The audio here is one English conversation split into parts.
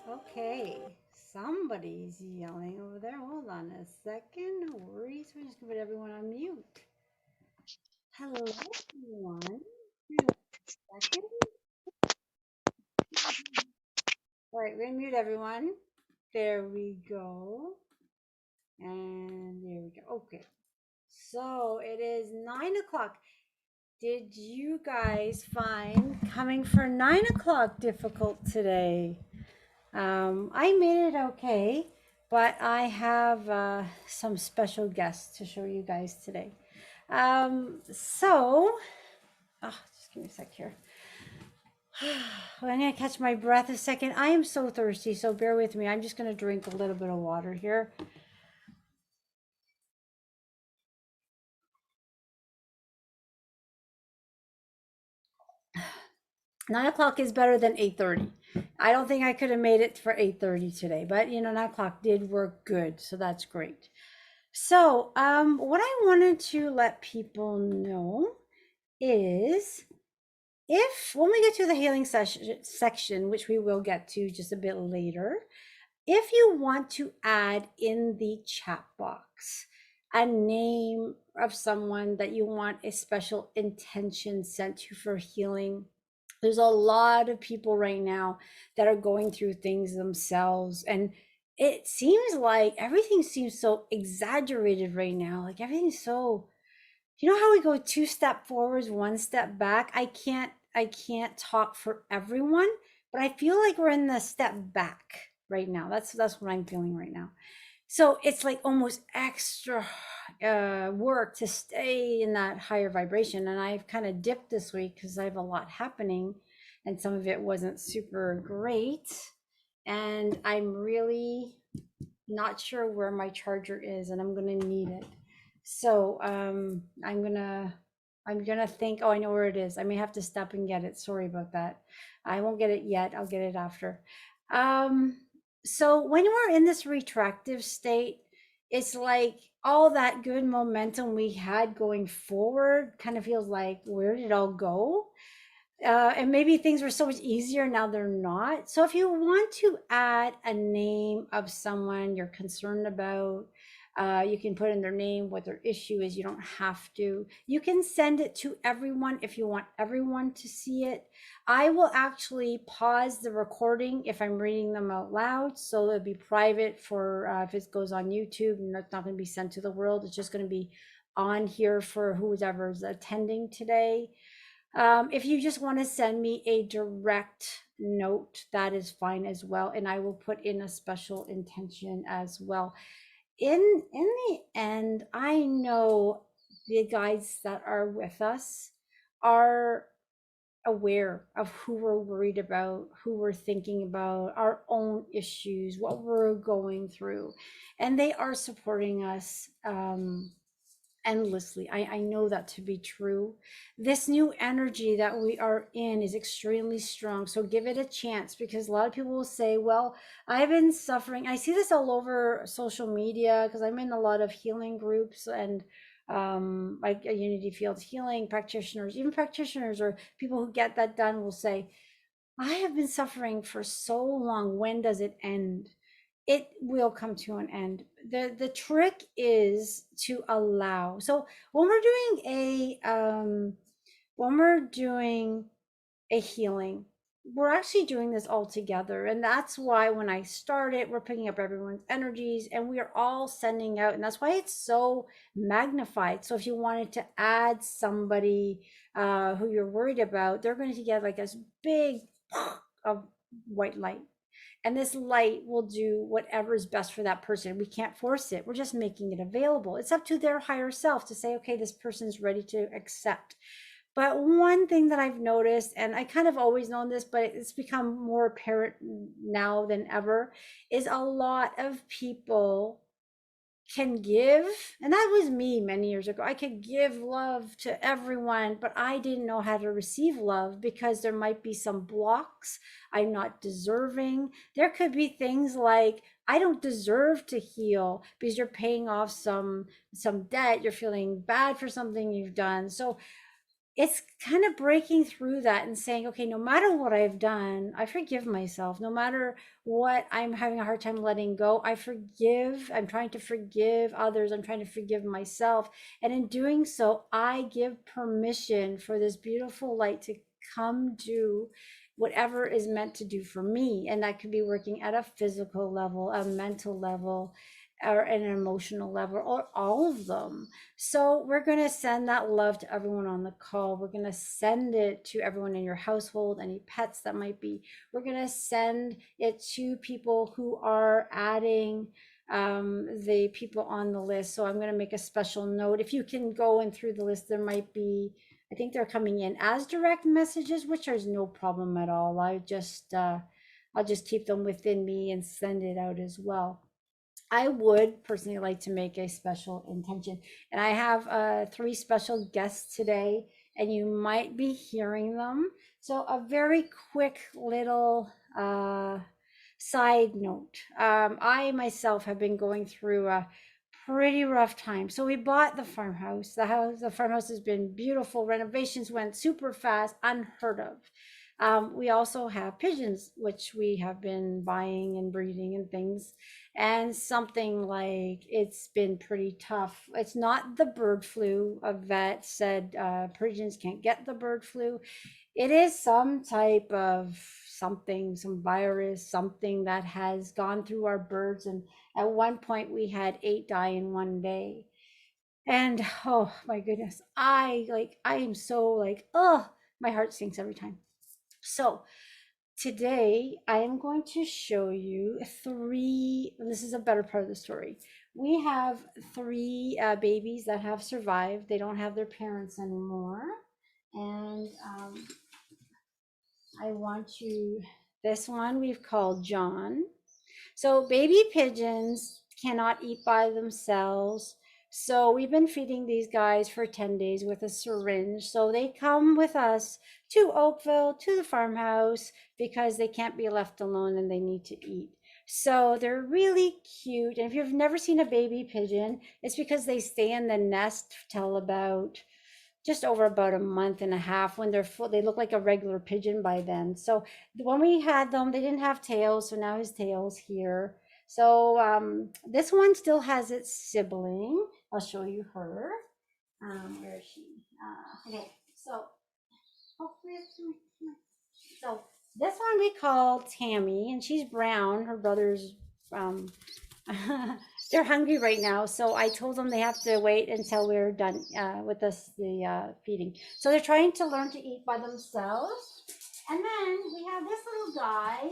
Okay, somebody's yelling over there. Hold on a second. No worries. We're just gonna put everyone on mute. Hello, everyone. Give me 1 second. All right, we're gonna mute everyone. There we go. And there we go. Okay. So it is 9 o'clock. Did you guys find coming for 9 o'clock difficult today? I made it okay, but I have some special guests to show you guys today. Just give me a sec here. I'm gonna catch my breath a second. I am so thirsty, so bear with me. I'm just gonna drink a little bit of water here. 9 o'clock is better than 8:30. I don't think I could have made it for 8:30 today, but 9 o'clock did work good, so that's great. So, what I wanted to let people know is if when we get to the healing section, which we will get to just a bit later, if you want to add in the chat box a name of someone that you want a special intention sent to for healing, there's a lot of people right now that are going through things themselves, and it seems like everything seems so exaggerated right now. Like everything's so, how we go two step forwards, one step back. I can't talk for everyone, but I feel like we're in the step back right now. That's what I'm feeling right now. So it's like almost extra work to stay in that higher vibration. And I've kind of dipped this week because I have a lot happening, and some of it wasn't super great. And I'm really not sure where my charger is, and I'm gonna need it. So I'm gonna think. Oh, I know where it is. I may have to stop and get it. Sorry about that. I won't get it yet. I'll get it after. Um, so when we're in this retractive state, it's like all that good momentum we had going forward kind of feels like, where did it all go? And maybe things were so much easier, now they're not. So if you want to add a name of someone you're concerned about, you can put in their name, what their issue is. You don't have to. You can send it to everyone if you want everyone to see it. I will actually pause the recording if I'm reading them out loud, so it'll be private for if it goes on YouTube, and that's not going to be sent to the world. It's just going to be on here for whoever's attending today. If you just want to send me a direct note, that is fine as well, and I will put in a special intention as well. In the end, I know the guides that are with us are aware of who we're worried about, who we're thinking about, our own issues, what we're going through, and they are supporting us. Endlessly. I know that to be true. This new energy that we are in is extremely strong. So give it a chance, because a lot of people will say, well, I've been suffering. I see this all over social media because I'm in a lot of healing groups, and like a Unity Field healing practitioners, even practitioners or people who get that done will say, I have been suffering for so long. When does it end? It will come to an end. The trick is to allow. So when we're doing a healing, we're actually doing this all together. And that's why when I start it, we're picking up everyone's energies and we are all sending out. And that's why it's so magnified. So if you wanted to add somebody who you're worried about, they're going to get like this big of white light, and this light will do whatever is best for that person. We can't force it. We're just making it available. It's up to their higher self to say, okay, this person's ready to accept. But one thing that I've noticed, and I kind of always known this, but it's become more apparent now than ever, is a lot of people can give, and that was me many years ago. I could give love to everyone, but I didn't know how to receive love because there might be some blocks. I'm not deserving. There could be things like I don't deserve to heal because you're paying off some debt, you're feeling bad for something you've done. So it's kind of breaking through that and saying, okay, no matter what I've done, I forgive myself. No matter what I'm having a hard time letting go, I forgive. I'm trying to forgive others. I'm trying to forgive myself. And in doing so, I give permission for this beautiful light to come do whatever is meant to do for me. And that could be working at a physical level, a mental level, or an emotional level, or all of them. So we're going to send that love to everyone on the call. We're going to send it to everyone in your household, any pets that might be. We're going to send it to people who are adding the people on the list. So I'm going to make a special note. If you can go in through the list, there might be, I think they're coming in as direct messages, which is no problem at all. I'll just keep them within me and send it out as well. I would personally like to make a special intention. And I have three special guests today, and you might be hearing them. So, a very quick little side note. I myself have been going through a pretty rough time. So we bought the farmhouse. The farmhouse has been beautiful. Renovations went super fast, unheard of. We also have pigeons, which we have been buying and breeding and things. And something like it's been pretty tough. It's not the bird flu. A vet said pigeons can't get the bird flu. It is some type of something, some virus, something that has gone through our birds. And at one point, we had 8 die in one day. And oh my goodness, I am so like, oh, my heart sinks every time. So today I am going to show you three, and this is a better part of the story. We have three babies that have survived. They don't have their parents anymore. And I want you, this one we've called John. So baby pigeons cannot eat by themselves. So we've been feeding these guys for 10 days with a syringe. So they come with us to Oakville, to the farmhouse, because they can't be left alone and they need to eat. So they're really cute. And if you've never seen a baby pigeon, it's because they stay in the nest till about just over about a month and a half. When they're full, they look like a regular pigeon by then. So when we had them, they didn't have tails, so now his tail's here. So this one still has its sibling. I'll show you her. Where is she? Okay, so hopefully it's so this one we call Tammy, and she's brown. Her brother's um, they're hungry right now, so I told them they have to wait until we're done with the feeding. So they're trying to learn to eat by themselves. And then we have this little guy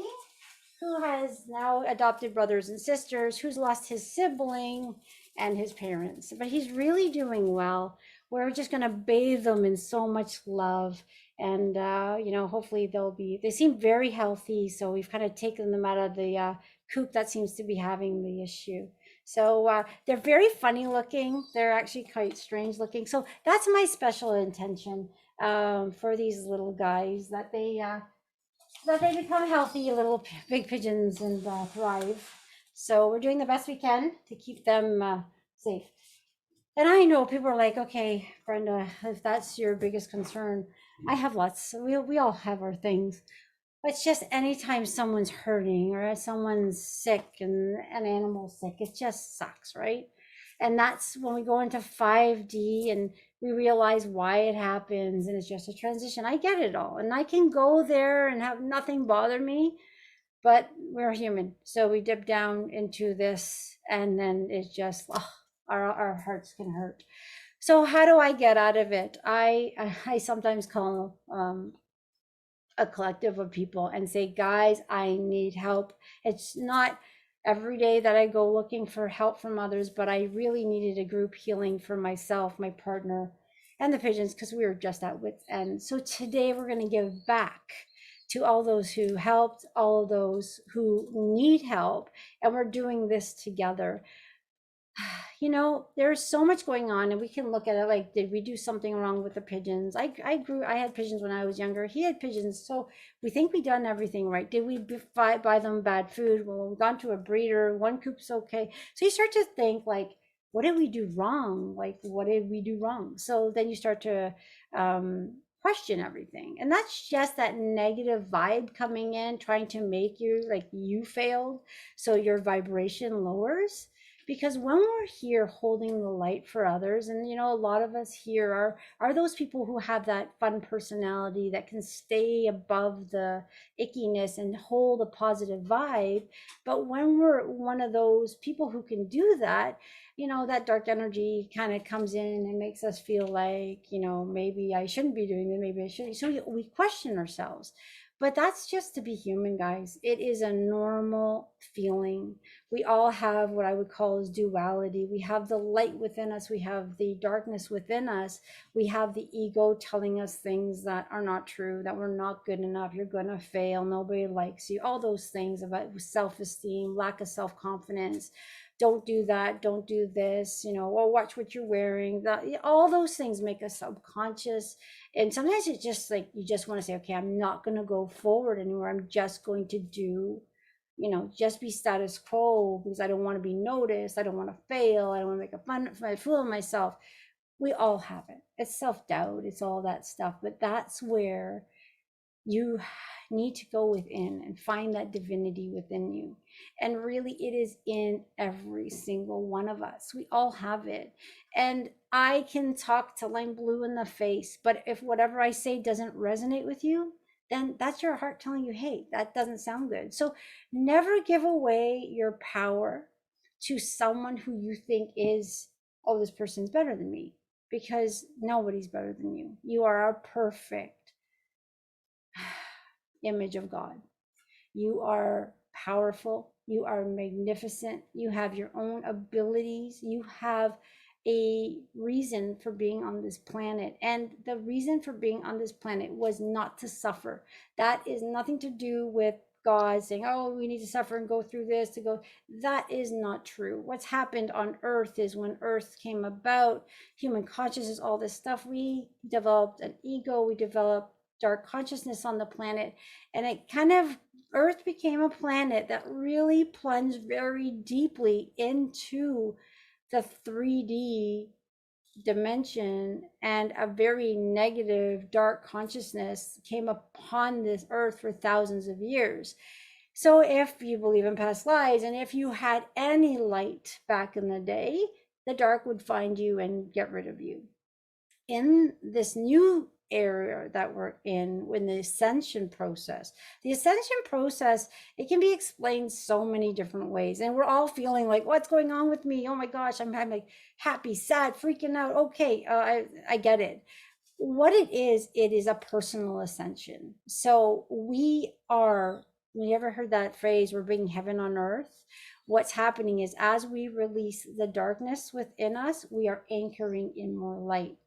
who has now adopted brothers and sisters, who's lost his sibling and his parents. But he's really doing well. We're just going to bathe them in so much love. And, hopefully they seem very healthy. So we've kind of taken them out of the coop that seems to be having the issue. So they're very funny looking. They're actually quite strange looking. So that's my special intention for these little guys, that they become healthy little big pigeons and thrive. So we're doing the best we can to keep them safe. And I know people are like, okay, Brenda, if that's your biggest concern, I have lots. We all have our things. But it's just anytime someone's hurting or someone's sick and an animal's sick, it just sucks, right? And that's when we go into 5D and we realize why it happens and it's just a transition. I get it all. And I can go there and have nothing bother me, but we're human. So we dip down into this and then it's just, our hearts can hurt. So how do I get out of it? I sometimes call a collective of people and say, guys, I need help. It's not every day that I go looking for help from others, but I really needed a group healing for myself, my partner, and the pigeons, because we were just at wit's end. So today we're going to give back to all those who helped, all those who need help, and we're doing this together. There's so much going on, and we can look at it like, did we do something wrong with the pigeons? I had pigeons when I was younger. He had pigeons. So we think we done everything right. Did we buy them bad food? Well, we've gone to a breeder. One coop's okay. So you start to think like, what did we do wrong? Like, what did we do wrong? So then you start to question everything. And that's just that negative vibe coming in, trying to make you like you failed. So your vibration lowers. Because when we're here holding the light for others, and a lot of us here are those people who have that fun personality that can stay above the ickiness and hold a positive vibe. But when we're one of those people who can do that, that dark energy kind of comes in and makes us feel like, maybe I shouldn't be doing this, maybe I shouldn't. So we question ourselves. But that's just to be human, guys. It is a normal feeling. We all have what I would call as duality. We have the light within us, we have the darkness within us, we have the ego telling us things that are not true, that we're not good enough, you're going to fail, nobody likes you, all those things about self-esteem, lack of self-confidence. Don't do that, don't do this, or watch what you're wearing. All those things make us subconscious. And sometimes it's just like you just want to say, okay, I'm not going to go forward anymore. I'm just going to do, just be status quo because I don't want to be noticed. I don't want to fail. I don't want to make a fool of myself. We all have it. It's self-doubt. It's all that stuff. But that's where you need to go within and find that divinity within you. And really, it is in every single one of us. We all have it. And I can talk till I'm blue in the face, but if whatever I say doesn't resonate with you, then that's your heart telling you, hey, that doesn't sound good. So never give away your power to someone who you think is, oh, this person's better than me, because nobody's better than you. You are a perfect image of God. You are powerful. You are magnificent. You have your own abilities. You have a reason for being on this planet. And the reason for being on this planet was not to suffer. That is nothing to do with God saying, oh, we need to suffer and go through this to go. That is not true. What's happened on Earth is when Earth came about, human consciousness, all this stuff, we developed an ego, we developed dark consciousness on the planet, and it kind of, Earth became a planet that really plunged very deeply into the 3D dimension, and a very negative dark consciousness came upon this earth for thousands of years. So if you believe in past lives, and if you had any light back in the day, the dark would find you and get rid of you. In this new area that we're in, when the ascension process, it can be explained so many different ways, and we're all feeling like, what's going on with me? Oh my gosh, I'm like happy, sad, freaking out. Okay, I get it. What it is a personal ascension. So we are, you ever heard that phrase, we're bringing heaven on earth? What's happening is, as we release the darkness within us, we are anchoring in more light.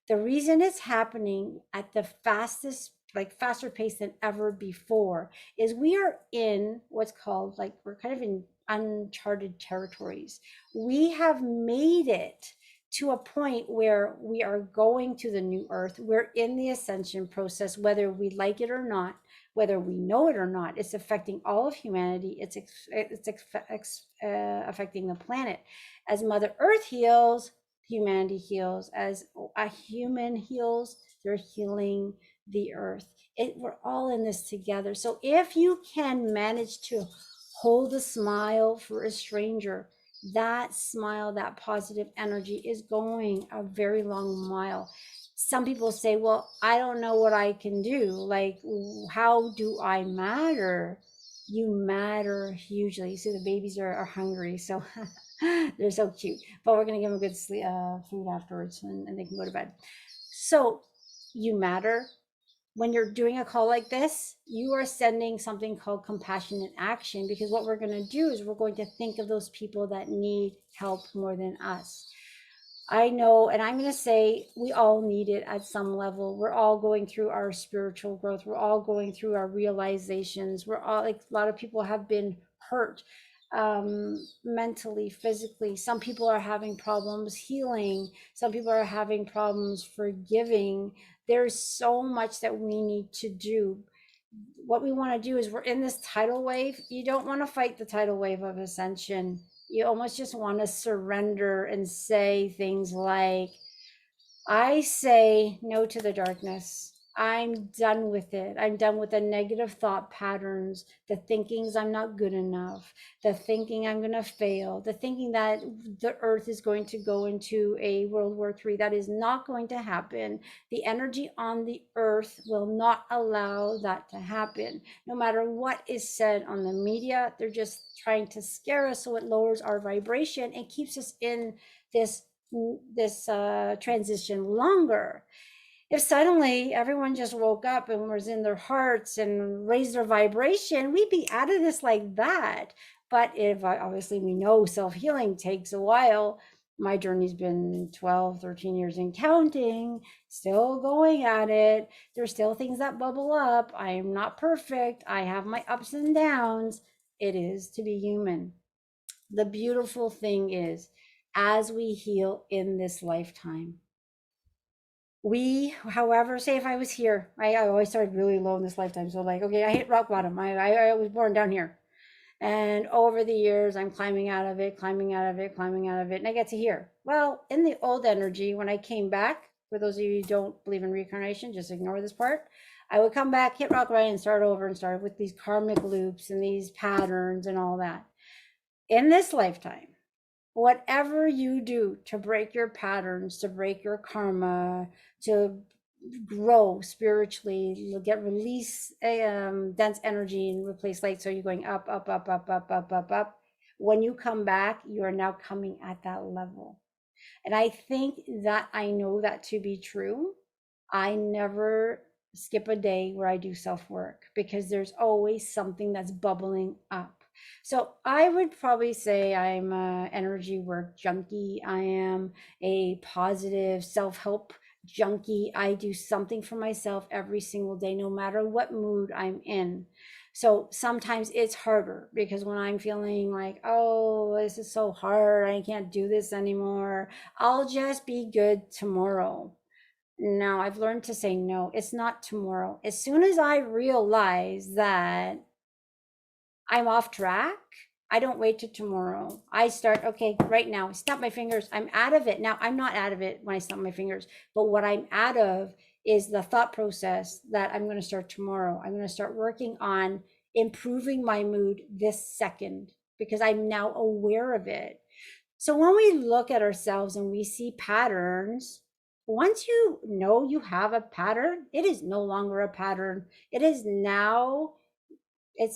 The reason it's happening at the fastest, like faster pace than ever before, is we are in what's called, like, we're kind of in uncharted territories. We have made it to a point where we are going to the new earth. We're in the ascension process, whether we like it or not, whether we know it or not. It's affecting all of humanity. It's affecting the planet. As Mother Earth heals, humanity heals. As a human heals, they're healing the earth. We're all in this together. So if you can manage to hold a smile for a stranger, that smile, that positive energy is going a very long mile. Some people say, well, I don't know what I can do. Like, how do I matter? You matter hugely. See, the babies are hungry, so they're so cute. But we're going to give them good sleep, food afterwards, and they can go to bed. So you matter. When you're doing a call like this, you are sending something called compassionate action, because what we're going to do is we're going to think of those people that need help more than us. I know, and I'm going to say we all need it at some level. We're all going through our spiritual growth. We're all going through our realizations. We're all, like, a lot of people have been hurt mentally, physically. Some people are having problems healing. Some people are having problems forgiving. There's so much that we need to do. What we want to do is, we're in this tidal wave. You don't want to fight the tidal wave of ascension. You almost just want to surrender and say things like, I say no to the darkness. I'm done with it. I'm done with the negative thought patterns, the thinkings I'm not good enough, the thinking I'm going to fail, the thinking that the earth is going to go into a World War III. That is not going to happen. The energy on the earth will not allow that to happen. No matter what is said on the media, they're just trying to scare us so it lowers our vibration and keeps us in this transition longer. If suddenly everyone just woke up and was in their hearts and raised their vibration, we'd be out of this like that. But if obviously we know self-healing takes a while, my journey's been 12, 13 years and counting, still going at it. There's still things that bubble up. I'm not perfect. I have my ups and downs. It is to be human. The beautiful thing is, as we heal in this lifetime, we, however, say if I was here, I always started really low in this lifetime. So like, okay, I hit rock bottom. I was born down here. And over the years, I'm climbing out of it, climbing out of it, climbing out of it. And I get to here. Well, in the old energy, when I came back, for those of you who don't believe in reincarnation, just ignore this part. I would come back, hit rock right, and start over and start with these karmic loops and these patterns and all that. In this lifetime, whatever you do to break your patterns, to break your karma, to grow spiritually, get release dense energy and replace light. So you're going up, up, up, up, up, up, up, up. When you come back, you are now coming at that level. And I think that I know that to be true. I never skip a day where I do self work because there's always something that's bubbling up. So I would probably say I'm an energy work junkie. I am a positive self help junkie. I do something for myself every single day, no matter what mood I'm in. So sometimes it's harder because when I'm feeling like, oh, this is so hard, I can't do this anymore, I'll just be good tomorrow. No, I've learned to say no. It's not tomorrow. As soon as I realize that I'm off track, I don't wait till tomorrow. I start, okay, right now, snap my fingers. I'm out of it. Now, I'm not out of it when I snap my fingers, but what I'm out of is the thought process that I'm going to start tomorrow. I'm going to start working on improving my mood this second because I'm now aware of it. So when we look at ourselves and we see patterns, once you know you have a pattern, it is no longer a pattern. It's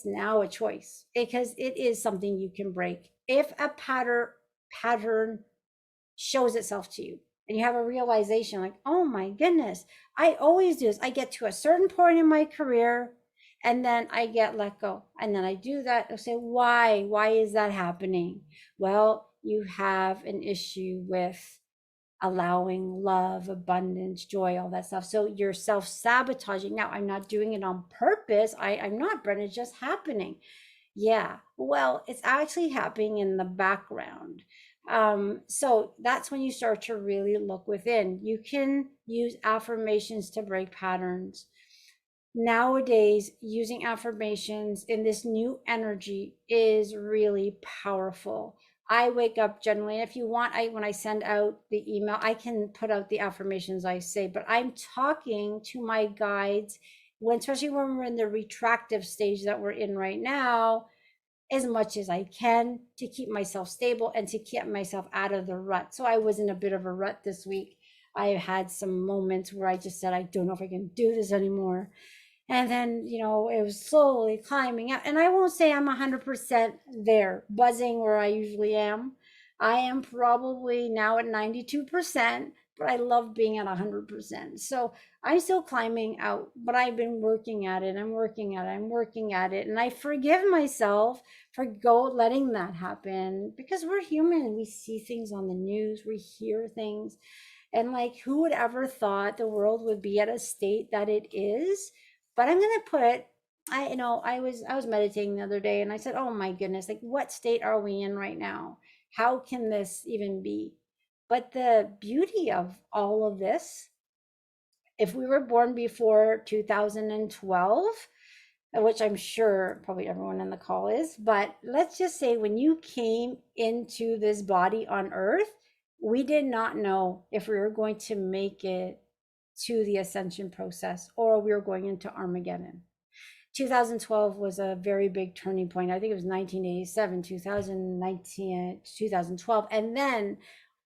now a choice because it is something you can break. If a pattern shows itself to you and you have a realization like, oh my goodness, I always do this. I get to a certain point in my career and then I get let go. And then I do that. I say, why? Why is that happening? Well, you have an issue with allowing love, abundance, joy, all that stuff. So you're self-sabotaging. Now, I'm not doing it on purpose. I'm not, Brenda, it's just happening. Yeah, well, it's actually happening in the background. So that's when you start to really look within. You can use affirmations to break patterns. Nowadays, using affirmations in this new energy is really powerful. I wake up generally, and if you want, when I send out the email, I can put out the affirmations I say, but I'm talking to my guides when, especially when we're in the retractive stage that we're in right now, as much as I can to keep myself stable and to keep myself out of the rut. So I was in a bit of a rut this week. I had some moments where I just said, I don't know if I can do this anymore. And then, it was slowly climbing up. And I won't say I'm 100% there, buzzing where I usually am. I am probably now at 92%, but I love being at 100%. So I'm still climbing out, but I've been working at it. I'm working at it. I'm working at it. And I forgive myself for letting that happen because we're human. We see things on the news, we hear things. And like, who would ever thought the world would be at a state that it is? But I'm going to put, I was meditating the other day and I said, oh my goodness, like what state are we in right now? How can this even be? But the beauty of all of this, if we were born before 2012, which I'm sure probably everyone on the call is. But let's just say when you came into this body on earth, we did not know if we were going to make it to the ascension process or we were going into Armageddon. 2012 was a very big turning point. I think it was 1987, 2019, 2012. And then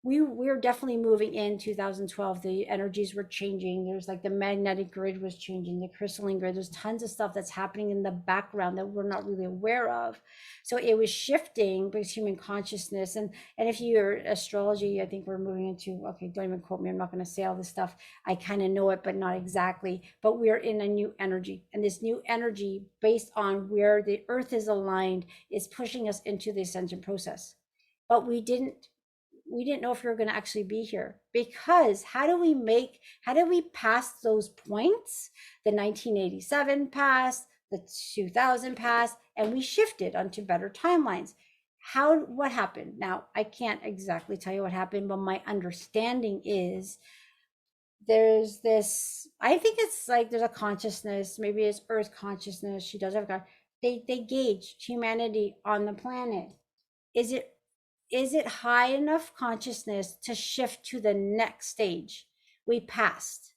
we were definitely moving in 2012. The energies were changing. There's like the magnetic grid was changing, the crystalline grid. There's tons of stuff that's happening in the background that we're not really aware of. So it was shifting because human consciousness and if you're astrology, I think we're moving into, okay, don't even quote me, I'm not going to say all this stuff. I kind of know it, but not exactly. But we're in a new energy, and this new energy, based on where the earth is aligned, is pushing us into the ascension process. But we didn't know if we were going to actually be here, because how do we pass those points? The 1987 passed, the 2000 passed, and we shifted onto better timelines. What happened? Now, I can't exactly tell you what happened, but my understanding is there's this, I think it's like there's a consciousness, maybe it's earth consciousness, she does have God. They gauge humanity on the planet. Is it is it high enough consciousness to shift to the next stage? We passed.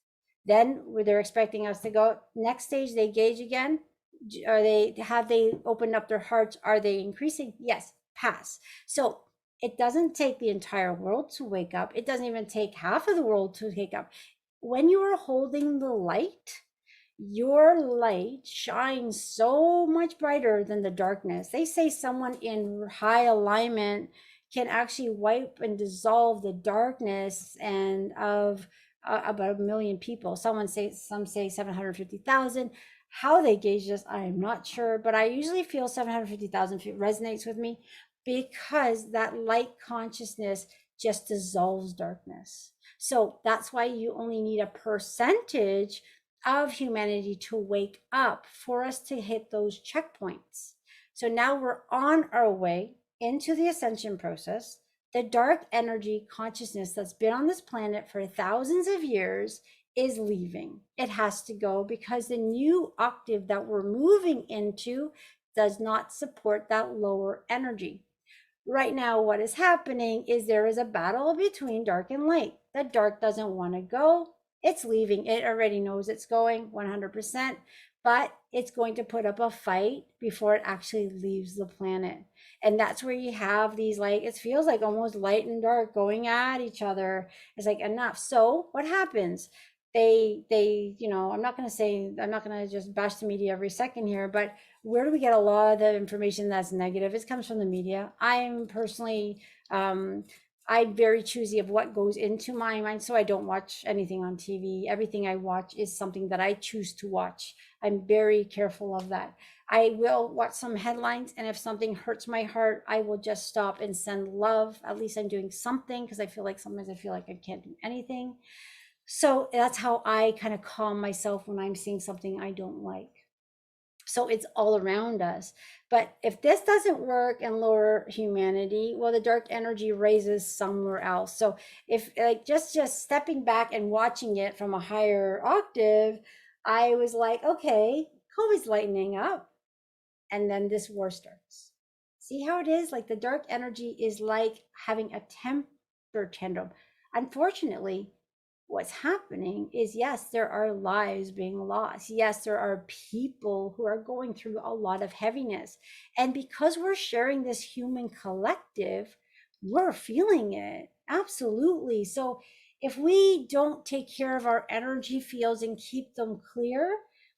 Then they're expecting us to go next stage. They gauge again. Are they, have they opened up their hearts? Are they increasing? Yes, pass. So it doesn't take the entire world to wake up. It doesn't even take half of the world to wake up. When you are holding the light, your light shines so much brighter than the darkness. They say someone in high alignment can actually wipe and dissolve the darkness and of about 1 million people. Some say 750,000. How they gauge this, I am not sure, but I usually feel 750,000 resonates with me because that light consciousness just dissolves darkness. So that's why you only need a percentage of humanity to wake up for us to hit those checkpoints. So now we're on our way into the ascension process. The dark energy consciousness that's been on this planet for thousands of years is leaving. It has to go because the new octave that we're moving into does not support that lower energy. Right now, what is happening is there is a battle between dark and light. The dark doesn't want to go. It's leaving. It already knows it's going 100%, but it's going to put up a fight before it actually leaves the planet. And that's where you have these, like, it feels like almost light and dark going at each other. It's like enough. So what happens? I'm not going to say, I'm not going to just bash the media every second here, but where do we get a lot of the information that's negative? It comes from the media. I'm personally, I'm very choosy of what goes into my mind, so I don't watch anything on TV. Everything I watch is something that I choose to watch. I'm very careful of that. I will watch some headlines, and if something hurts my heart, I will just stop and send love. At least I'm doing something, because I feel like sometimes I feel like I can't do anything. So that's how I kind of calm myself when I'm seeing something I don't like. So it's all around us. But if this doesn't work and lower humanity, well, the dark energy raises somewhere else. So if like just stepping back and watching it from a higher octave, I was like, okay, COVID's lightening up, and then this war starts. See how it is? Like the dark energy is like having a temper tantrum. Unfortunately, what's happening is, yes, there are lives being lost. Yes, there are people who are going through a lot of heaviness. And because we're sharing this human collective, we're feeling it. Absolutely. So if we don't take care of our energy fields and keep them clear,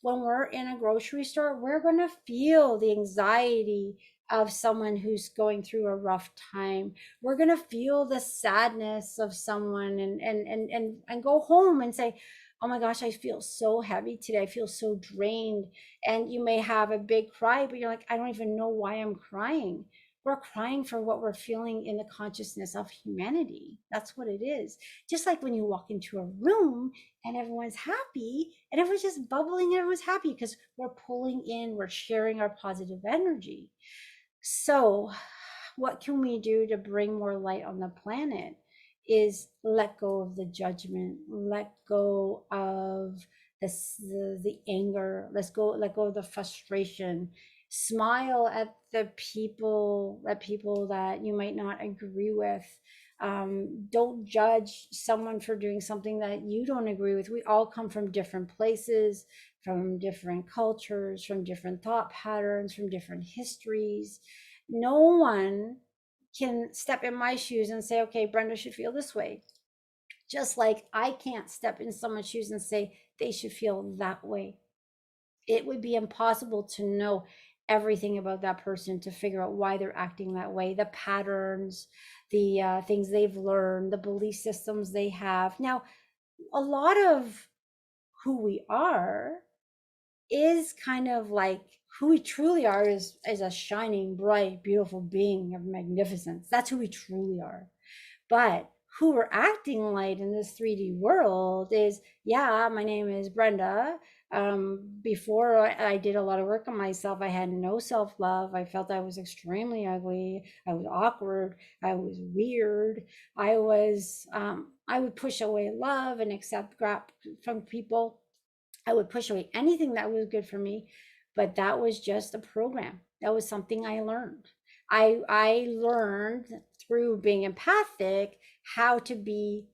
when we're in a grocery store, we're going to feel the anxiety of someone who's going through a rough time. We're going to feel the sadness of someone and go home and say, oh my gosh, I feel so heavy today. I feel so drained. And you may have a big cry, but you're like, I don't even know why I'm crying. We're crying for what we're feeling in the consciousness of humanity. That's what it is. Just like when you walk into a room and everyone's happy and everyone's just bubbling, everyone's happy because we're pulling in, we're sharing our positive energy. So, what can we do to bring more light on the planet? Is let go of the judgment, let go of the anger. Let go of the frustration. Smile at people that you might not agree with. Don't judge someone for doing something that you don't agree with. We all come from different places, from different cultures, from different thought patterns, from different histories. No one can step in my shoes and say, okay, Brenda should feel this way. Just like I can't step in someone's shoes and say they should feel that way. It would be impossible to know everything about that person, to figure out why they're acting that way, the patterns, the things they've learned, the belief systems they have. Now, a lot of who we are is kind of like who we truly are is a shining, bright, beautiful being of magnificence. That's who we truly are. But who we're acting like in this 3D world is, yeah, my name is Brenda. Before I did a lot of work on myself, I had no self love. I felt I was extremely ugly. I was awkward. I was weird. I would push away love and accept crap from people. I would push away anything that was good for me, but that was just a program. That was something I learned. I learned through being empathic how to be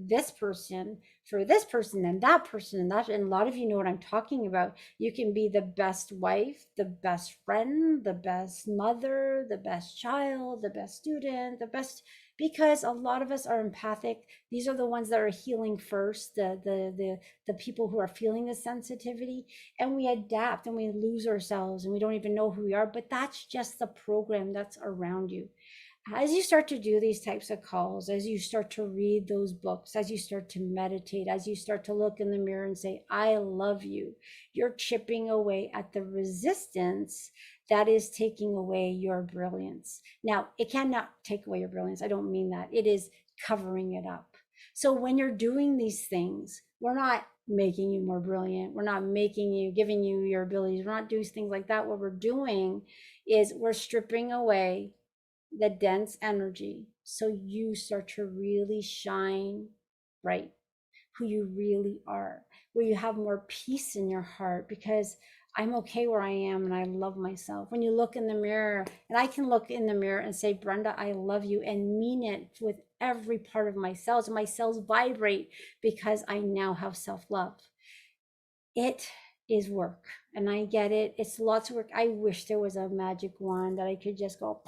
this person for this person and that person and that. And a lot of you know what I'm talking about. You can be the best wife, the best friend, the best mother, the best child, the best student, the best, because a lot of us are empathic. These are the ones that are healing first, the people who are feeling the sensitivity, and we adapt and we lose ourselves and we don't even know who we are. But that's just the program that's around you. As you start to do these types of calls, as you start to read those books, as you start to meditate, as you start to look in the mirror and say, I love you, you're chipping away at the resistance that is taking away your brilliance. Now, it cannot take away your brilliance. I don't mean that. It is covering it up. So when you're doing these things, we're not making you more brilliant. We're not making you, giving you your abilities. We're not doing things like that. What we're doing is we're stripping away the dense energy so you start to really shine bright, who you really are, where you have more peace in your heart because I'm okay where I am and I love myself. When you look in the mirror, and I can look in the mirror and say, Brenda, I love you, and mean it with every part of my cells, and my cells vibrate because I now have self-love. It is work, and I get it. It's lots of work. I wish there was a magic wand that I could just go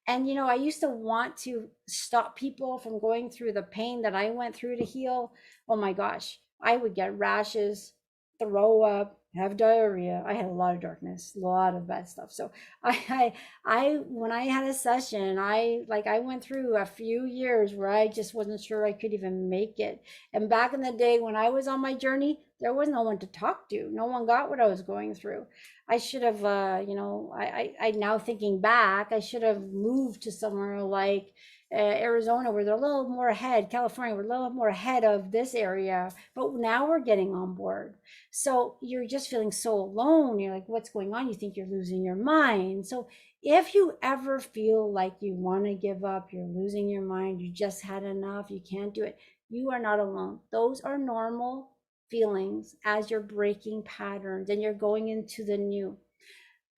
and I used to want to stop people from going through the pain that I went through to heal. Oh my gosh, I would get rashes, throw up, have diarrhea. I had a lot of darkness, a lot of bad stuff. So when I had a session, I went through a few years where I just wasn't sure I could even make it. And back in the day when I was on my journey, there was no one to talk to. No one got what I was going through. I should have, I now thinking back, I should have moved to somewhere like Arizona, where they're a little more ahead. California, we're a little more ahead of this area, but now we're getting on board. So you're just feeling so alone. You're like, what's going on? You think you're losing your mind. So if you ever feel like you want to give up, you're losing your mind, you just had enough, you can't do it, you are not alone. Those are normal feelings as you're breaking patterns and you're going into the new.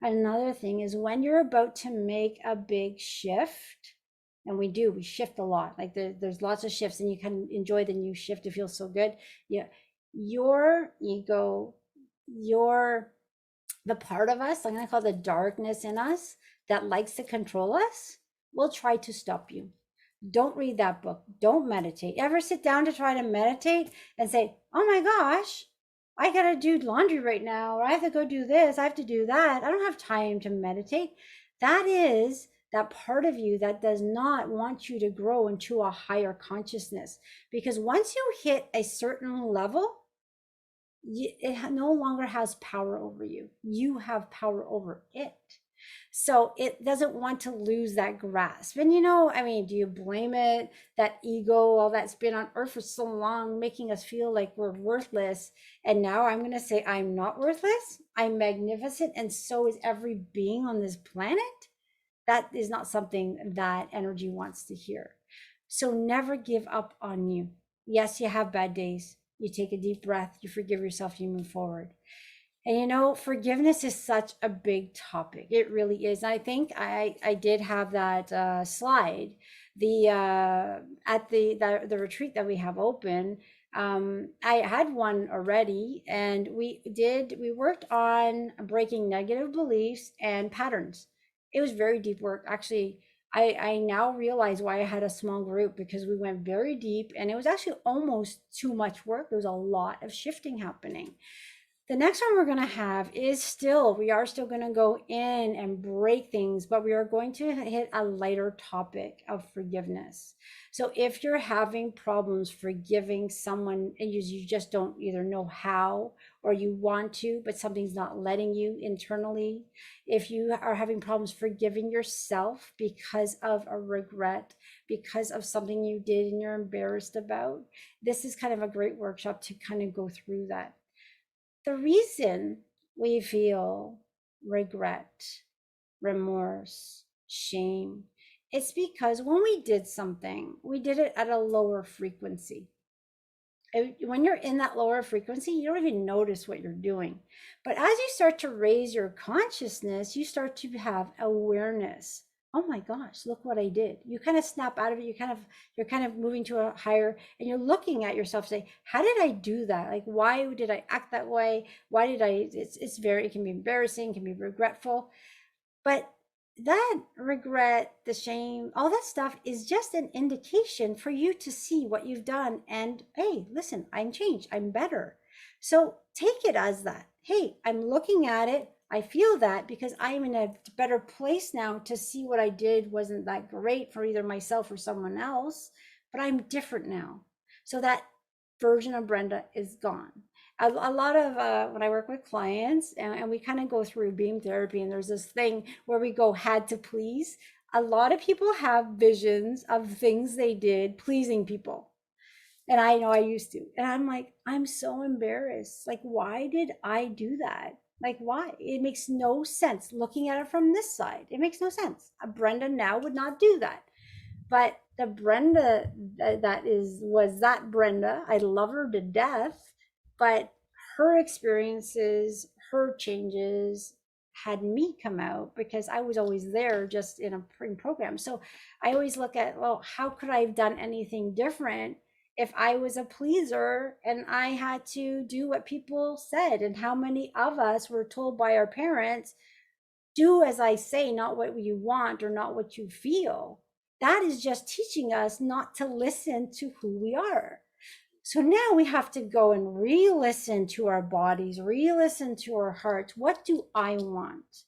Another thing is when you're about to make a big shift, and we shift a lot. Like there's lots of shifts, and you can enjoy the new shift. It feels so good. Yeah, your ego, your the part of us, I'm gonna call the darkness in us that likes to control us, will try to stop you. Don't read that book. Don't meditate. Ever sit down to try to meditate and say, oh my gosh, I gotta do laundry right now, or I have to go do this, I have to do that. I don't have time to meditate. That is that part of you that does not want you to grow into a higher consciousness. Because once you hit a certain level, it no longer has power over you. You have power over it. So it doesn't want to lose that grasp. And I mean, do you blame it, that ego, all that's been on earth for so long, making us feel like we're worthless? And now I'm going to say, I'm not worthless. I'm magnificent. And so is every being on this planet. That is not something that energy wants to hear. So never give up on you. Yes, you have bad days. You take a deep breath, you forgive yourself, you move forward. And you know, forgiveness is such a big topic. It really is. I think I did have that slide. The at the retreat that we have open, I had one already, and we worked on breaking negative beliefs and patterns. It was very deep work. Actually, I now realize why I had a small group, because we went very deep, and it was actually almost too much work. There was a lot of shifting happening. The next one we're going to have is still, we are still going to go in and break things, but we are going to hit a lighter topic of forgiveness. So if you're having problems forgiving someone and you just don't either know how, or you want to, but something's not letting you internally, if you are having problems forgiving yourself because of a regret, because of something you did and you're embarrassed about, this is kind of a great workshop to kind of go through that. The reason we feel regret, remorse, shame, it's because when we did something, we did it at a lower frequency. When you're in that lower frequency, you don't even notice what you're doing. But as you start to raise your consciousness, you start to have awareness. Oh my gosh, look what I did. You kind of snap out of it. You're kind of moving to a higher, and you're looking at yourself, say, how did I do that? Like, why did I act that way? Why did I, it's very, it can be embarrassing, can be regretful. But that regret, the shame, all that stuff is just an indication for you to see what you've done. And hey, listen, I'm changed, I'm better. So take it as that. Hey, I'm looking at it. I feel that because I'm in a better place now to see what I did wasn't that great for either myself or someone else, but I'm different now. So that version of Brenda is gone. A lot of when I work with clients, and we kind of go through beam therapy, and there's this thing where we go had to please. A lot of people have visions of things they did pleasing people. And I know I used to. And I'm like, I'm so embarrassed. Like, why did I do that? Like, why? It makes no sense. Looking at it from this side, it makes no sense. A Brenda now would not do that. But the Brenda that is was that Brenda. I love her to death, but her experiences, her changes had me come out because I was always there just in a program. So I always look at, well, how could I have done anything different if I was a pleaser and I had to do what people said? And how many of us were told by our parents, do as I say, not what you want or not what you feel? That is just teaching us not to listen to who we are. So now we have to go and re-listen to our bodies, re-listen to our hearts. What do I want?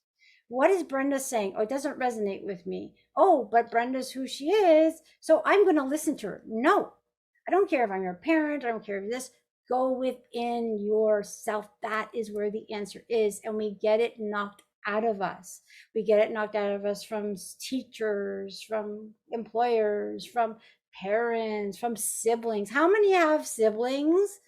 What is Brenda saying? Oh, it doesn't resonate with me. Oh, but Brenda's who she is, so I'm going to listen to her. No, I don't care if I'm your parent. I don't care if this. Go within yourself. That is where the answer is. And we get it knocked out of us. We get it knocked out of us from teachers, from employers, from parents, from siblings. How many have siblings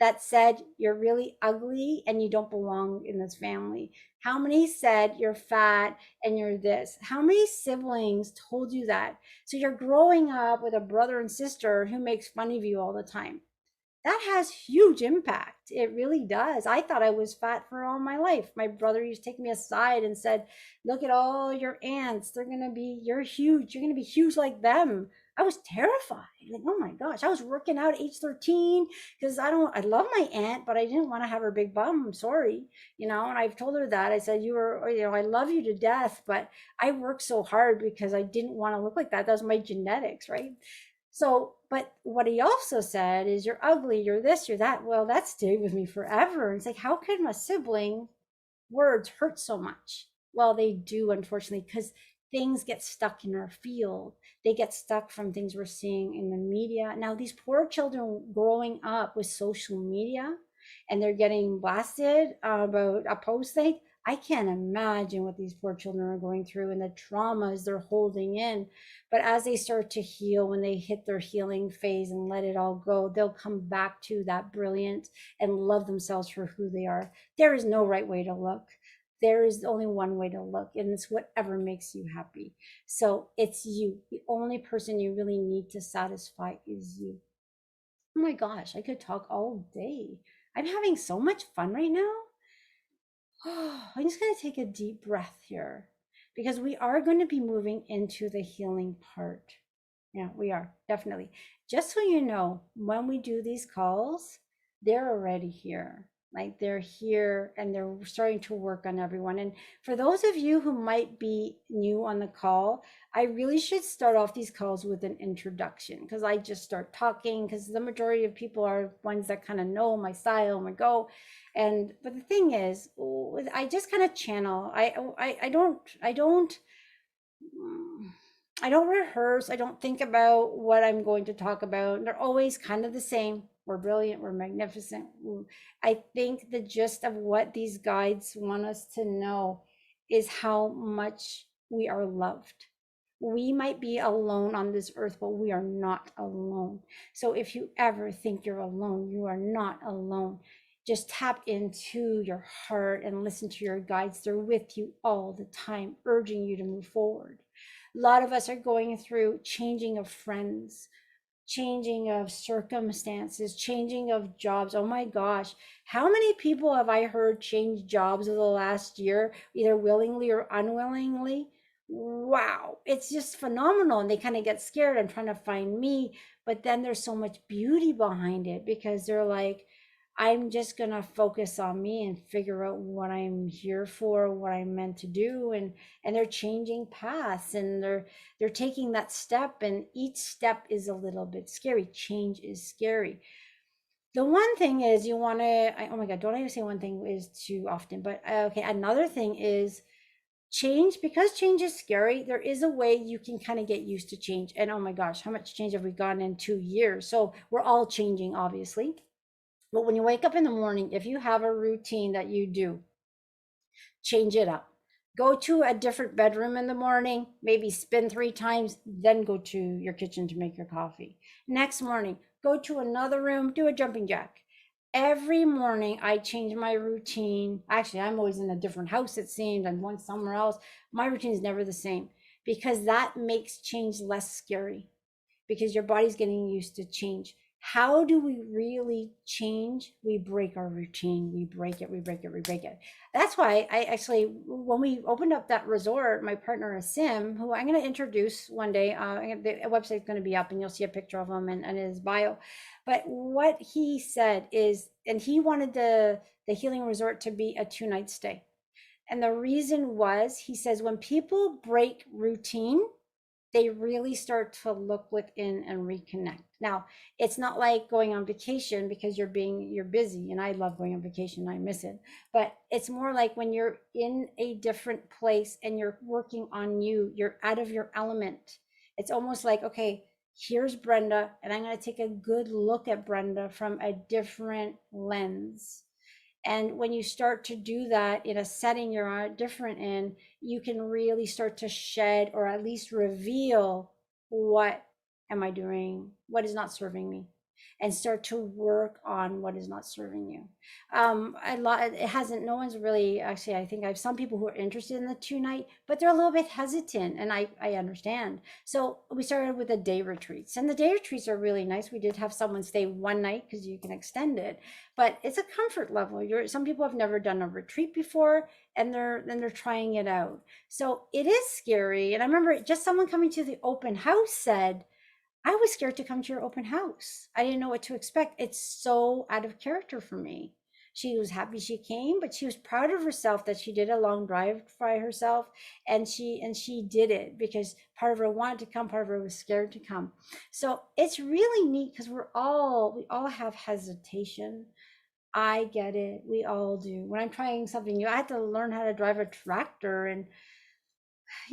that said you're really ugly and you don't belong in this family? How many said you're fat and you're this? How many siblings told you that? So you're growing up with a brother and sister who makes fun of you all the time. That has huge impact. It really does. I thought I was fat for all my life. My brother used to take me aside and said, look at all your aunts. They're going to be, you're huge. You're going to be huge like them. I was terrified. Like, oh my gosh. I was working out at age 13 because I love my aunt, but I didn't want to have her big bum. I'm sorry. And I've told her that. I said, I love you to death, but I worked so hard because I didn't want to look like that. That was my genetics, right? So, but what he also said is, you're ugly, you're this, you're that. Well, that stayed with me forever. And it's like, how could my sibling words hurt so much? Well, they do, unfortunately, because things get stuck in our field. They get stuck from things we're seeing in the media. Now, these poor children growing up with social media, and they're getting blasted about a post thing. I can't imagine what these poor children are going through and the traumas they're holding in. But as they start to heal, when they hit their healing phase and let it all go, they'll come back to that brilliant and love themselves for who they are. There is no right way to look. There is only one way to look, and it's whatever makes you happy. So it's you. The only person you really need to satisfy is you. Oh my gosh, I could talk all day. I'm having so much fun right now. I'm just going to take a deep breath here because we are going to be moving into the healing part. Yeah, we are definitely. Just so you know, when we do these calls, they're already here. Like they're here and they're starting to work on everyone. And for those of you who might be new on the call, I really should start off these calls with an introduction because I just start talking because the majority of people are ones that kind of know my style, my go. And but the thing is, I just kind of channel. Mm, I don't rehearse. I don't think about what I'm going to talk about. They're always kind of the same. We're brilliant. We're magnificent. I think the gist of what these guides want us to know is how much we are loved. We might be alone on this earth, but we are not alone. So if you ever think you're alone, you are not alone. Just tap into your heart and listen to your guides. They're with you all the time, urging you to move forward. A lot of us are going through changing of friends, changing of circumstances, changing of jobs. Oh my gosh, how many people have I heard change jobs in the last year, either willingly or unwillingly? Wow, it's just phenomenal. And they kind of get scared. I'm trying to find me, but then there's so much beauty behind it because they're like, I'm just going to focus on me and figure out what I'm here for, what I'm meant to do. And they're changing paths and they're taking that step, and each step is a little bit scary. Change is scary. The one thing is you want to, oh my God, don't I say one thing is too often, but okay. Another thing is change, because change is scary. There is a way you can kind of get used to change. And oh my gosh, how much change have we gotten in 2 years? So we're all changing, obviously. But when you wake up in the morning, if you have a routine that you do, change it up. Go to a different bedroom in the morning, maybe spin 3 times, then go to your kitchen to make your coffee. Next morning, go to another room, do a jumping jack. Every morning, I change my routine. Actually, I'm always in a different house, it seems. I'm going somewhere else. My routine is never the same because that makes change less scary because your body's getting used to change. How do we really change? We break our routine. We break it, we break it, we break it. That's why I actually, when we opened up that resort, my partner, Sim, who I'm going to introduce one day, the website's going to be up and you'll see a picture of him and his bio. But what he said is, and he wanted the healing resort to be a 2 night stay. And the reason was, he says, when people break routine, they really start to look within and reconnect. Now, it's not like going on vacation because you're busy, and I love going on vacation, I miss it. But it's more like when you're in a different place and you're working on you, you're out of your element. It's almost like, okay, here's Brenda, and I'm going to take a good look at Brenda from a different lens. And when you start to do that in a setting you're different in, you can really start to shed or at least reveal, what am I doing? What is not serving me? And start to work on what is not serving you. A lot, it hasn't, no one's really, actually, I think I have some people who are interested in the 2 night, but they're a little bit hesitant, and I understand. So we started with the day retreats, and the day retreats are really nice. We did have someone stay 1 night because you can extend it, but it's a comfort level. Some people have never done a retreat before, and they're trying it out. So it is scary. And I remember just someone coming to the open house said, I was scared to come to your open house. I didn't know what to expect. It's so out of character for me. She was happy she came, but she was proud of herself that she did a long drive by herself, and she did it because part of her wanted to come, part of her was scared to come. So it's really neat because we all have hesitation. I get it. We all do. When I'm trying something new, I had to learn how to drive a tractor, and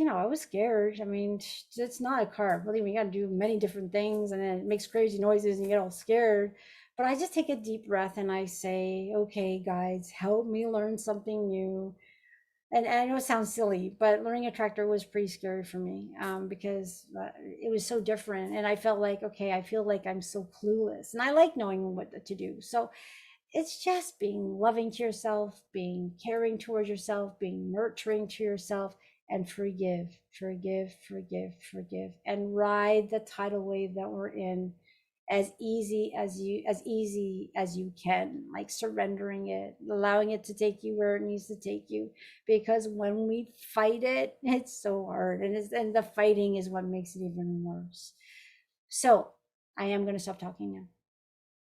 I was scared. I mean, it's not a car. Believe me, you got to do many different things, and then it makes crazy noises, and you get all scared. But I just take a deep breath and I say, okay, guys, help me learn something new. And I know it sounds silly, but learning a tractor was pretty scary for me, because it was so different. And I felt like, okay, I feel like I'm so clueless. And I like knowing what to do. So it's just being loving to yourself, being caring towards yourself, being nurturing to yourself, and forgive, forgive, forgive, forgive, and ride the tidal wave that we're in. as easy as you can, like surrendering it, allowing it to take you where it needs to take you. Because when we fight it, it's so hard, and the fighting is what makes it even worse. So I am going to stop talking now.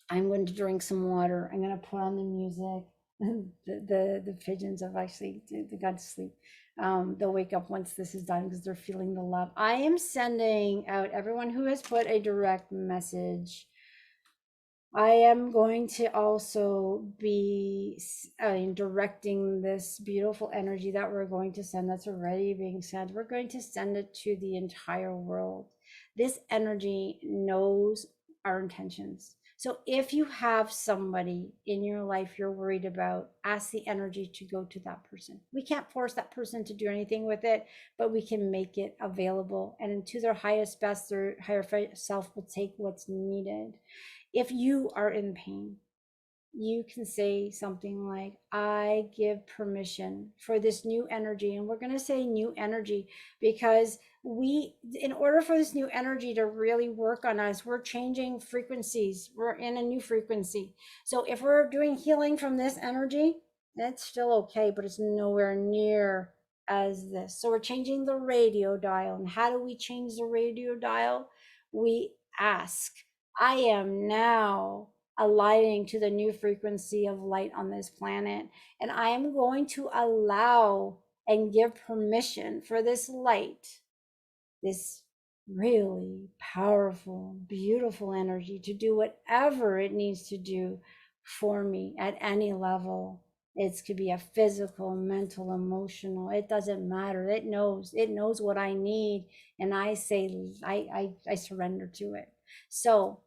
I'm going to drink some water. I'm going to put on the music. The pigeons have actually they got to sleep. They'll wake up once this is done because they're feeling the love. I am sending out everyone who has put a direct message. I am going to also be directing this beautiful energy that we're going to send, that's already being sent. We're going to send it to the entire world. This energy knows our intentions. So if you have somebody in your life you're worried about, ask the energy to go to that person. We can't force that person to do anything with it, but we can make it available, and to their highest best, their higher self will take what's needed. If you are in pain, you can say something like, I give permission for this new energy. And we're going to say new energy because in order for this new energy to really work on us, we're changing frequencies. We're in a new frequency. So if we're doing healing from this energy, that's still okay, but it's nowhere near as this. So we're changing the radio dial. And how do we change the radio dial? We ask, I am now aligning to the new frequency of light on this planet. And I am going to allow and give permission for this light, this really powerful, beautiful energy, to do whatever it needs to do for me at any level. It could be a physical, mental, emotional, it doesn't matter. It knows what I need. And I say, I surrender to it. So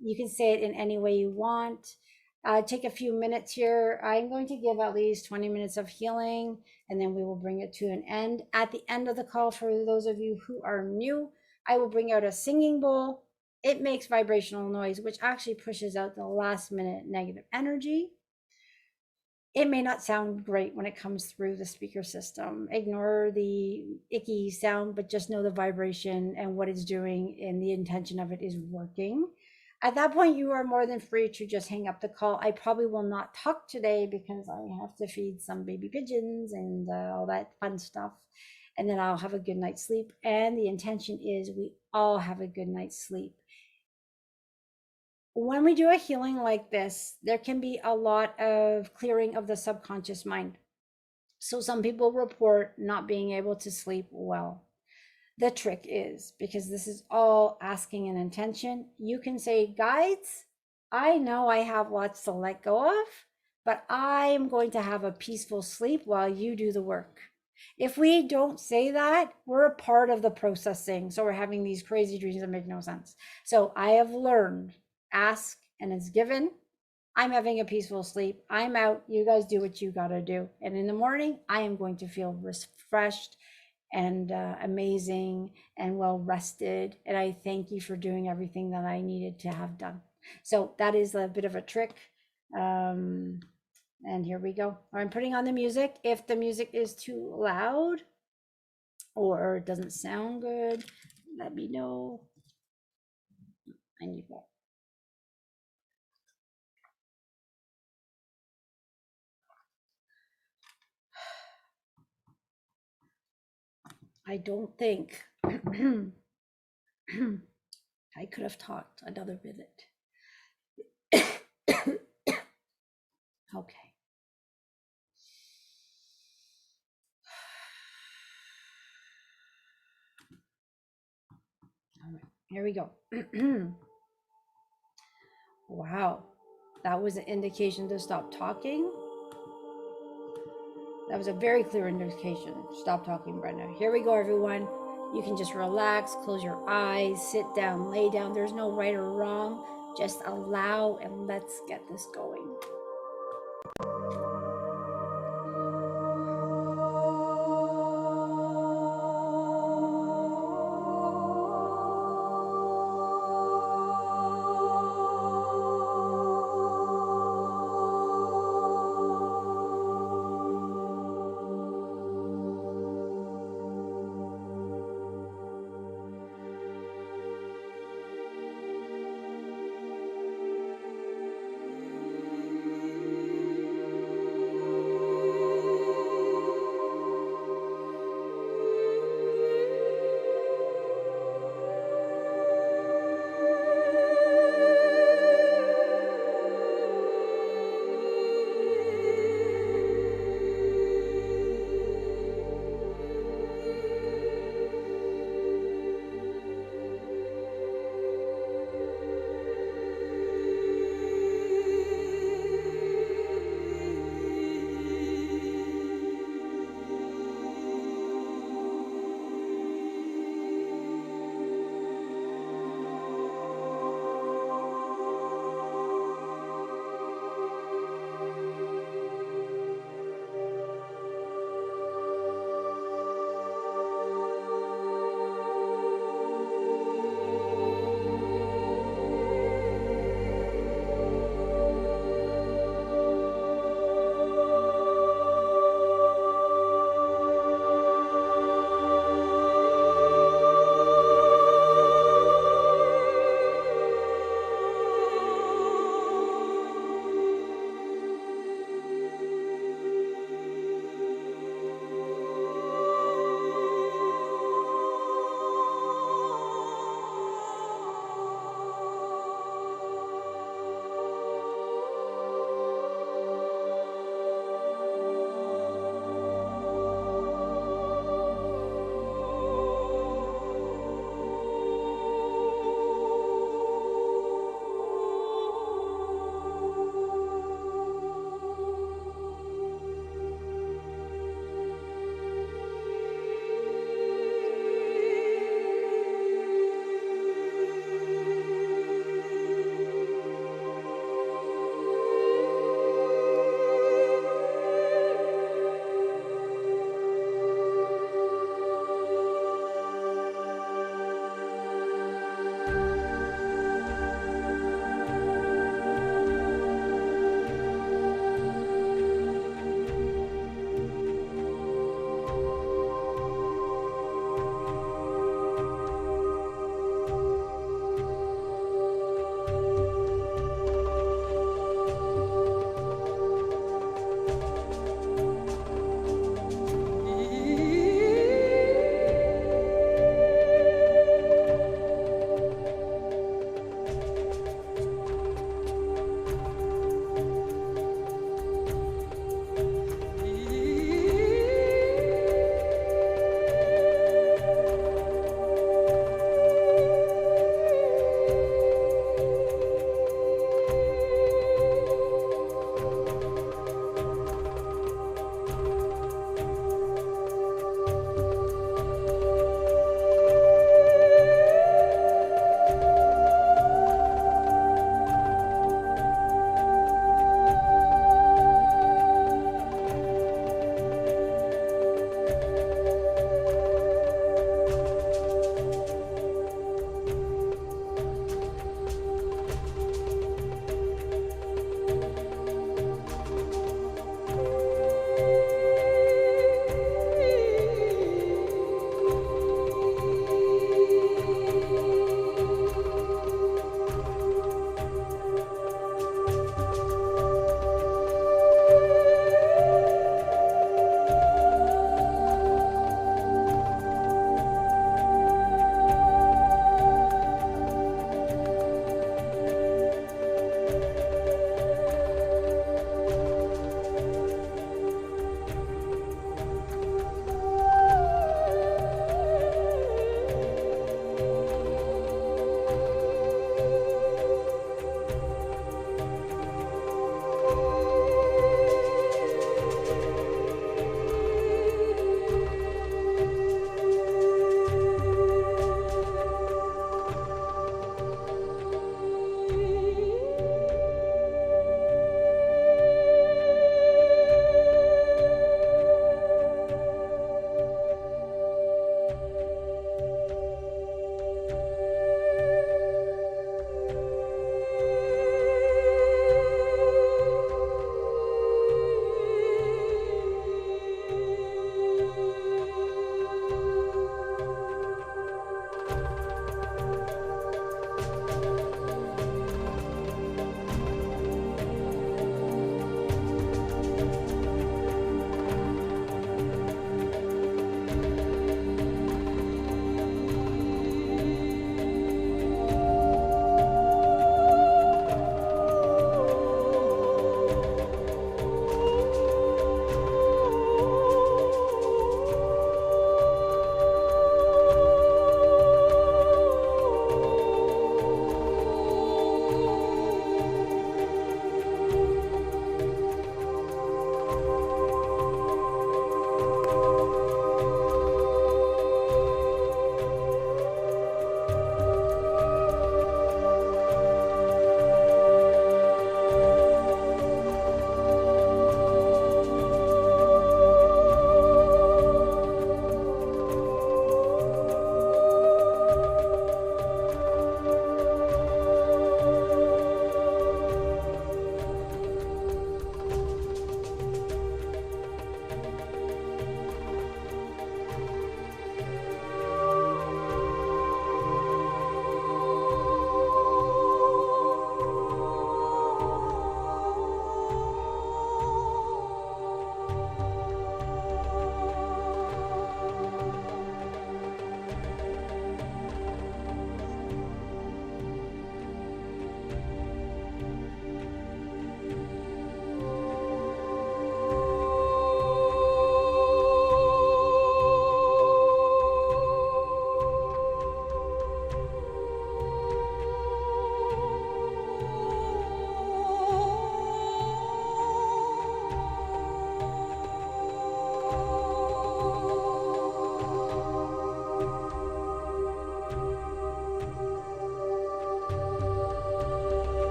you can say it in any way you want. Take a few minutes here. I'm going to give at least 20 minutes of healing, and then we will bring it to an end. At the end of the call, for those of you who are new, I will bring out a singing bowl. It makes vibrational noise, which actually pushes out the last minute negative energy. It may not sound great when it comes through the speaker system. Ignore the icky sound, but just know the vibration and what it's doing, and the intention of it is working. At that point, you are more than free to just hang up the call. I probably will not talk today because I have to feed some baby pigeons and all that fun stuff. And then I'll have a good night's sleep. And the intention is we all have a good night's sleep. When we do a healing like this, there can be a lot of clearing of the subconscious mind. So some people report not being able to sleep well. The trick is, because this is all asking an intention, you can say, guides, I know I have lots to let go of, but I'm going to have a peaceful sleep while you do the work. If we don't say that, we're a part of the processing. So we're having these crazy dreams that make no sense. So I have learned, ask and it's given. I'm having a peaceful sleep. I'm out. You guys do what you got to do. And in the morning, I am going to feel refreshed and amazing and well rested. And I thank you for doing everything that I needed to have done. So that is a bit of a trick. And here we go. I'm putting on the music. If the music is too loud or it doesn't sound good, let me know. I need that. I don't think I could have talked another minute. Okay. All right, here we go. Wow, that was an indication to stop talking. That was a very clear indication. Stop talking, Brenda. Here we go, everyone. You can just relax, close your eyes, sit down, lay down. There's no right or wrong. Just allow and let's get this going.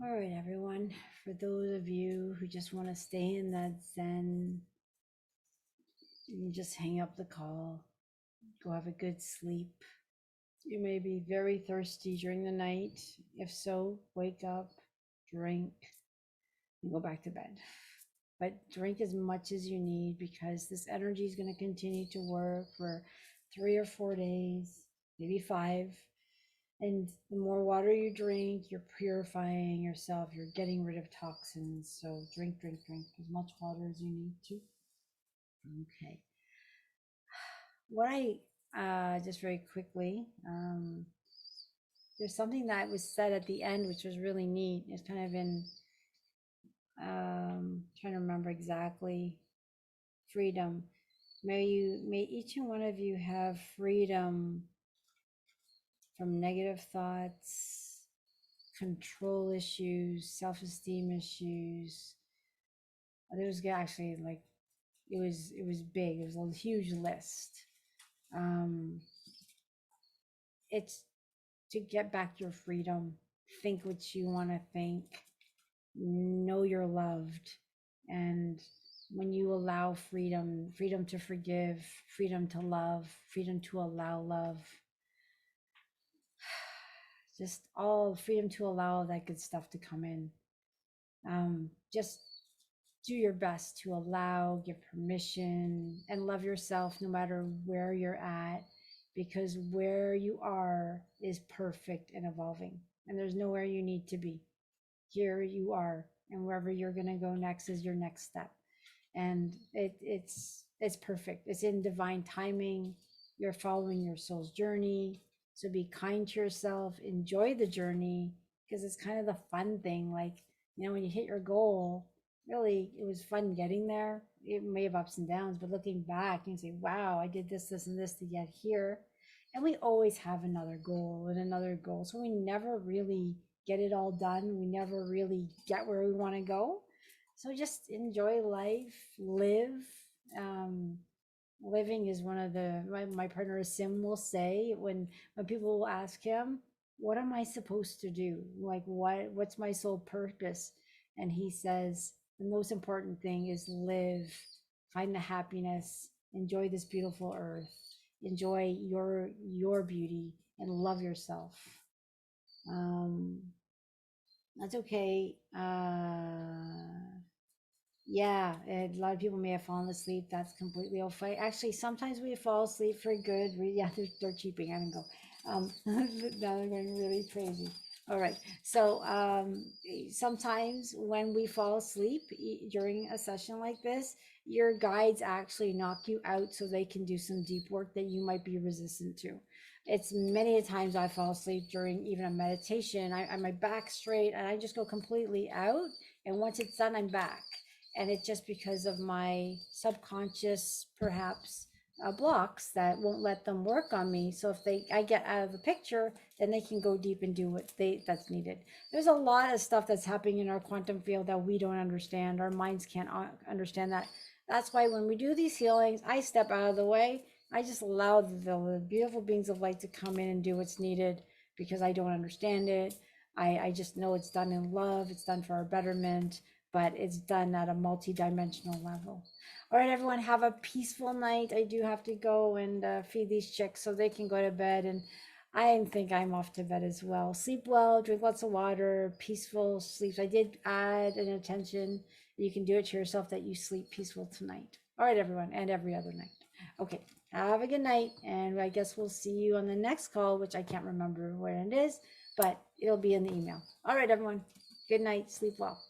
All right, everyone. For those of you who just want to stay in that Zen, you can just hang up the call, go have a good sleep. You may be very thirsty during the night. If so, wake up, drink, and go back to bed. But drink as much as you need because this energy is going to continue to work for 3 or 4 days, maybe 5. And the more water you drink, you're purifying yourself, you're getting rid of toxins. So drink, drink, drink as much water as you need to. Okay. What I just very quickly, there's something that was said at the end which was really neat. It's kind of in trying to remember exactly. Freedom. May each and one of you have freedom from negative thoughts, control issues, self-esteem issues. There was actually like it was big. It was a huge list. Um, it's to get back your freedom. Think what you want to think. Know you're loved, and when you allow freedom, freedom to forgive, freedom to love, freedom to allow love, just all freedom to allow that good stuff to come in. Just do your best to allow, give permission, and love yourself no matter where you're at, because where you are is perfect and evolving, and there's nowhere you need to be. Here you are, and wherever you're going to go next is your next step. And it's perfect. It's in divine timing. You're following your soul's journey. So be kind to yourself, enjoy the journey, because it's kind of the fun thing. Like, when you hit your goal, really, it was fun getting there. It may have ups and downs, but looking back, you can say, wow, I did this, this, and this to get here. And we always have another goal and another goal. So we never really get it all done. We never really get where we want to go. So just enjoy life, live. Um, Living is one of the my partner Sim will say when people will ask him, what am I supposed to do, like what's my sole purpose, and he says the most important thing is live, find the happiness, enjoy this beautiful earth, enjoy your beauty, and love yourself. um that's okay. Yeah, a lot of people may have fallen asleep. That's completely okay. Actually, sometimes we fall asleep for good. Yeah, they're cheaping. I don't go. Now they're going really crazy. All right. So sometimes when we fall asleep during a session like this, your guides actually knock you out so they can do some deep work that you might be resistant to. It's many a times I fall asleep during even a meditation. I'm my back straight and I just go completely out. And once it's done, I'm back, and it's just because of my subconscious perhaps blocks that won't let them work on me. So if I get out of the picture, then they can go deep and do what that's needed. There's a lot of stuff that's happening in our quantum field that we don't understand. Our minds can't understand that. That's why when we do these healings, I step out of the way. I just allow the beautiful beings of light to come in and do what's needed, because I don't understand it. I just know it's done in love, it's done for our betterment, but it's done at a multi-dimensional level. All right, everyone, have a peaceful night. I do have to go and feed these chicks so they can go to bed, and I think I'm off to bed as well. Sleep well, drink lots of water, peaceful sleeps. I did add an attention. You can do it to yourself that you sleep peaceful tonight. All right, everyone, and every other night. Okay, have a good night, and I guess we'll see you on the next call, which I can't remember when it is, but it'll be in the email. All right, everyone, good night, sleep well.